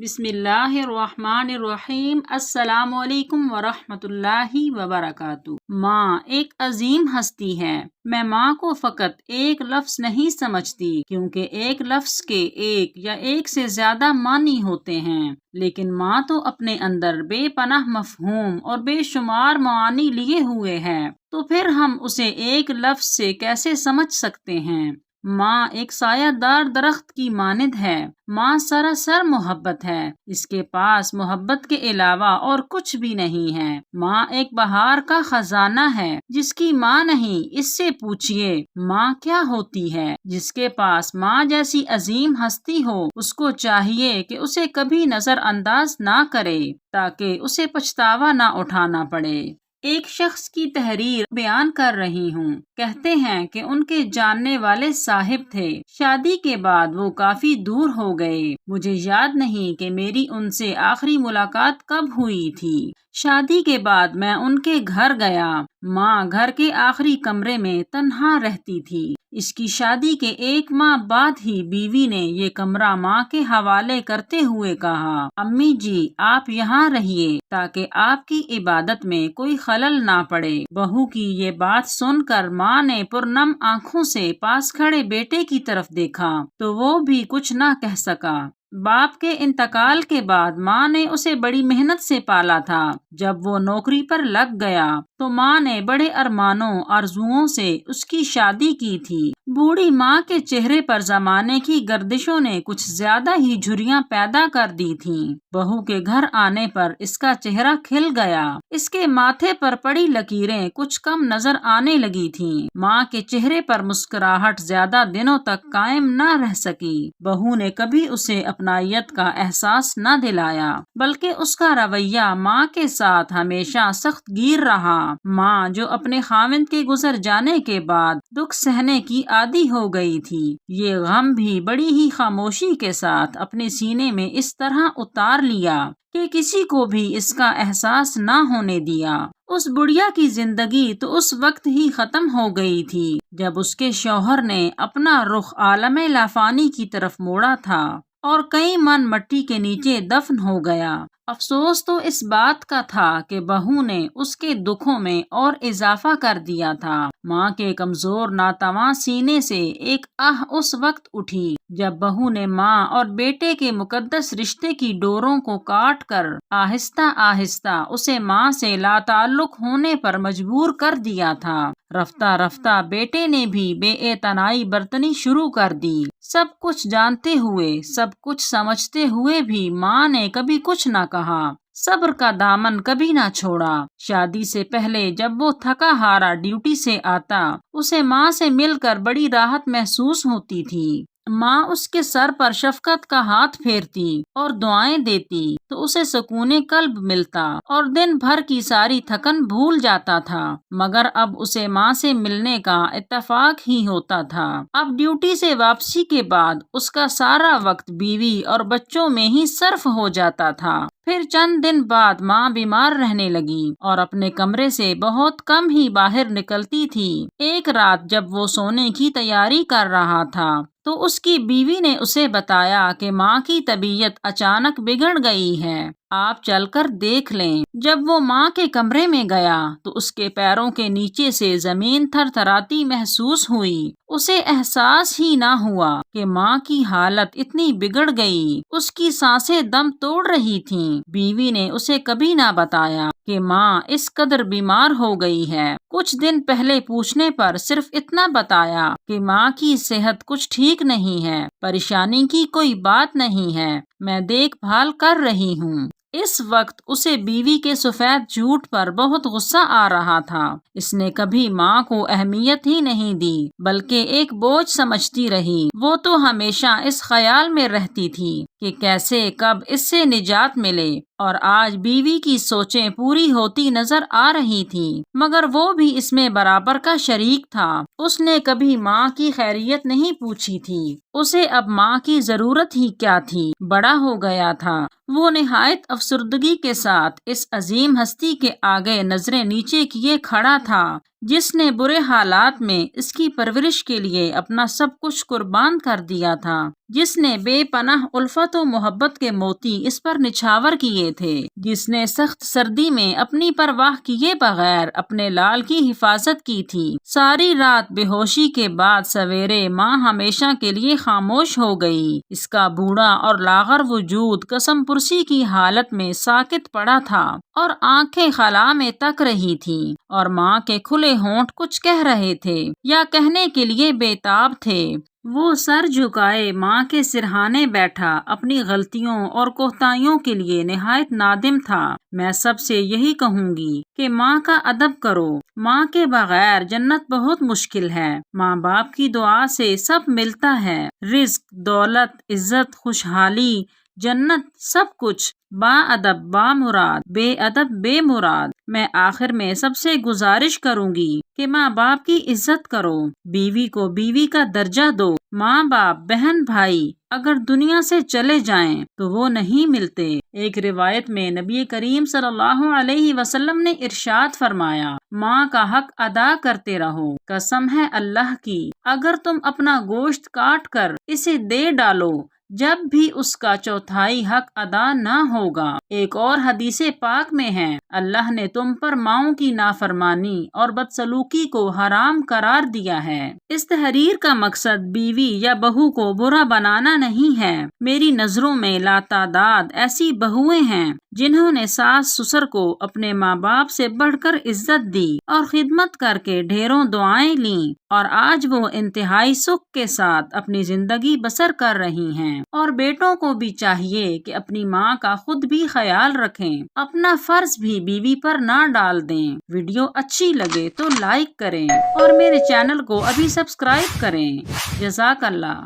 بسم اللہ الرحمن الرحیم۔ السلام علیکم ورحمۃ اللہ وبرکاتہ۔ ماں ایک عظیم ہستی ہے۔ میں ماں کو فقط ایک لفظ نہیں سمجھتی، کیونکہ ایک لفظ کے ایک یا ایک سے زیادہ معنی ہوتے ہیں، لیکن ماں تو اپنے اندر بے پناہ مفہوم اور بے شمار معانی لیے ہوئے ہے، تو پھر ہم اسے ایک لفظ سے کیسے سمجھ سکتے ہیں؟ ماں ایک سایہ دار درخت کی مانند ہے۔ ماں سراسر محبت ہے، اس کے پاس محبت کے علاوہ اور کچھ بھی نہیں ہے۔ ماں ایک بہار کا خزانہ ہے، جس کی ماں نہیں اس سے پوچھئے ماں کیا ہوتی ہے۔ جس کے پاس ماں جیسی عظیم ہستی ہو، اس کو چاہیے کہ اسے کبھی نظر انداز نہ کرے، تاکہ اسے پچھتاوا نہ اٹھانا پڑے۔ ایک شخص کی تحریر بیان کر رہی ہوں۔ کہتے ہیں کہ ان کے جاننے والے صاحب تھے، شادی کے بعد وہ کافی دور ہو گئے۔ مجھے یاد نہیں کہ میری ان سے آخری ملاقات کب ہوئی تھی۔ شادی کے بعد میں ان کے گھر گیا۔ ماں گھر کے آخری کمرے میں تنہا رہتی تھی۔ اس کی شادی کے 1 ماہ بعد ہی بیوی نے یہ کمرہ ماں کے حوالے کرتے ہوئے کہا، امی جی آپ یہاں رہیے، تاکہ آپ کی عبادت میں کوئی خلل نہ پڑے۔ بہو کی یہ بات سن کر ماں نے پرنم آنکھوں سے پاس کھڑے بیٹے کی طرف دیکھا، تو وہ بھی کچھ نہ کہہ سکا۔ باپ کے انتقال کے بعد ماں نے اسے بڑی محنت سے پالا تھا۔ جب وہ نوکری پر لگ گیا تو ماں نے بڑے ارمانوں آرزوؤں سے اس کی شادی کی تھی۔ بوڑھی ماں کے چہرے پر زمانے کی گردشوں نے کچھ زیادہ ہی جھریاں پیدا کر دی تھیں۔ بہو کے گھر آنے پر اس کا چہرہ کھل گیا۔ اس کے ماتھے پر پڑی لکیریں کچھ کم نظر آنے لگی تھیں۔ ماں کے چہرے پر مسکراہٹ زیادہ دنوں تک قائم نہ رہ سکی۔ بہو نے کبھی اسے اپنائیت کا احساس نہ دلایا، بلکہ اس کا رویہ ماں کے ساتھ ہمیشہ سخت گیر رہا۔ ماں جو اپنے خاوند کے گزر جانے کے بعد دکھ سہنے کی عادی ہو گئی تھی، یہ غم بھی بڑی ہی خاموشی کے ساتھ اپنے سینے میں اس طرح اتار لیا کہ کسی کو بھی اس کا احساس نہ ہونے دیا۔ اس بڑھیا کی زندگی تو اس وقت ہی ختم ہو گئی تھی جب اس کے شوہر نے اپنا رخ عالم لافانی کی طرف موڑا تھا اور کئی من مٹی کے نیچے دفن ہو گیا۔ افسوس تو اس بات کا تھا کہ بہو نے اس کے دکھوں میں اور اضافہ کر دیا تھا۔ ماں کے کمزور ناتواں سینے سے ایک آہ اس وقت اٹھی جب بہو نے ماں اور بیٹے کے مقدس رشتے کی ڈوروں کو کاٹ کر آہستہ آہستہ اسے ماں سے لا تعلق ہونے پر مجبور کر دیا تھا۔ رفتہ رفتہ بیٹے نے بھی بے اعتنائی برتنی شروع کر دی۔ سب کچھ جانتے ہوئے، سب کچھ سمجھتے ہوئے بھی ماں نے کبھی کچھ نہ کہا، صبر کا دامن کبھی نہ چھوڑا۔ شادی سے پہلے جب وہ تھکا ہارا ڈیوٹی سے آتا، اسے ماں سے مل کر بڑی راحت محسوس ہوتی تھی۔ ماں اس کے سر پر شفقت کا ہاتھ پھیرتی اور دعائیں دیتی تو اسے سکون قلب ملتا اور دن بھر کی ساری تھکن بھول جاتا تھا۔ مگر اب اسے ماں سے ملنے کا اتفاق ہی ہوتا تھا۔ اب ڈیوٹی سے واپسی کے بعد اس کا سارا وقت بیوی اور بچوں میں ہی صرف ہو جاتا تھا۔ پھر چند دن بعد ماں بیمار رہنے لگی اور اپنے کمرے سے بہت کم ہی باہر نکلتی تھی۔ ایک رات جب وہ سونے کی تیاری کر رہا تھا تو اس کی بیوی نے اسے بتایا کہ ماں کی طبیعت اچانک بگڑ گئی ہے، آپ چل کر دیکھ لیں۔ جب وہ ماں کے کمرے میں گیا تو اس کے پیروں کے نیچے سے زمین تھر تھراتی محسوس ہوئی۔ اسے احساس ہی نہ ہوا کہ ماں کی حالت اتنی بگڑ گئی، اس کی سانسیں دم توڑ رہی تھیں۔ بیوی نے اسے کبھی نہ بتایا کہ ماں اس قدر بیمار ہو گئی ہے۔ کچھ دن پہلے پوچھنے پر صرف اتنا بتایا کہ ماں کی صحت کچھ ٹھیک نہیں ہے، پریشانی کی کوئی بات نہیں ہے، میں دیکھ بھال کر رہی ہوں۔ اس وقت اسے بیوی کے سفید جھوٹ پر بہت غصہ آ رہا تھا۔ اس نے کبھی ماں کو اہمیت ہی نہیں دی، بلکہ ایک بوجھ سمجھتی رہی۔ وہ تو ہمیشہ اس خیال میں رہتی تھی کہ کیسے کب اس سے نجات ملے، اور آج بیوی کی سوچیں پوری ہوتی نظر آ رہی تھیں، مگر وہ بھی اس میں برابر کا شریک تھا۔ اس نے کبھی ماں کی خیریت نہیں پوچھی تھی۔ اسے اب ماں کی ضرورت ہی کیا تھی، بڑا ہو گیا تھا۔ وہ نہایت افسردگی کے ساتھ اس عظیم ہستی کے آگے نظریں نیچے کیے کھڑا تھا، جس نے برے حالات میں اس کی پرورش کے لیے اپنا سب کچھ قربان کر دیا تھا۔ جس نے بے پناہ الفت و محبت کے موتی اس پر نچھاور کیے تھے، جس نے سخت سردی میں اپنی پرواہ کیے بغیر اپنے لال کی حفاظت کی تھی۔ ساری رات بے ہوشی کے بعد سویرے ماں ہمیشہ کے لیے خاموش ہو گئی۔ اس کا بوڑھا اور لاغر وجود قسم پرسی کی حالت میں ساکت پڑا تھا اور آنکھیں خلا میں تک رہی تھیں، اور ماں کے کھلے ہونٹ کچھ کہہ رہے تھے یا کہنے کے لیے بے تاب تھے۔ وہ سر جھکائے ماں کے سرہانے بیٹھا، اپنی غلطیوں اور کوتاہیوں کے لیے نہایت نادم تھا۔ میں سب سے یہی کہوں گی کہ ماں کا ادب کرو۔ ماں کے بغیر جنت بہت مشکل ہے۔ ماں باپ کی دعا سے سب ملتا ہے، رزق، دولت، عزت، خوشحالی، جنت، سب کچھ۔ با ادب با مراد، بے ادب بے مراد۔ میں آخر میں سب سے گزارش کروں گی کہ ماں باپ کی عزت کرو، بیوی کو بیوی کا درجہ دو۔ ماں باپ، بہن بھائی اگر دنیا سے چلے جائیں تو وہ نہیں ملتے۔ ایک روایت میں نبی کریم صلی اللہ علیہ وسلم نے ارشاد فرمایا، ماں کا حق ادا کرتے رہو، قسم ہے اللہ کی، اگر تم اپنا گوشت کاٹ کر اسے دے ڈالو جب بھی اس کا چوتھائی حق ادا نہ ہوگا۔ ایک اور حدیث پاک میں ہے، اللہ نے تم پر ماؤں کی نافرمانی اور بدسلوکی کو حرام قرار دیا ہے۔ اس تحریر کا مقصد بیوی یا بہو کو برا بنانا نہیں ہے۔ میری نظروں میں لاتعداد ایسی بہویں ہیں جنہوں نے ساس سسر کو اپنے ماں باپ سے بڑھ کر عزت دی اور خدمت کر کے ڈھیروں دعائیں لیں، اور آج وہ انتہائی سکھ کے ساتھ اپنی زندگی بسر کر رہی ہیں۔ اور بیٹوں کو بھی چاہیے کہ اپنی ماں کا خود بھی خیال رکھیں، اپنا فرض بھی بیوی پر نہ ڈال دیں۔ ویڈیو اچھی لگے تو لائک کریں اور میرے چینل کو ابھی سبسکرائب کریں۔ جزاک اللہ۔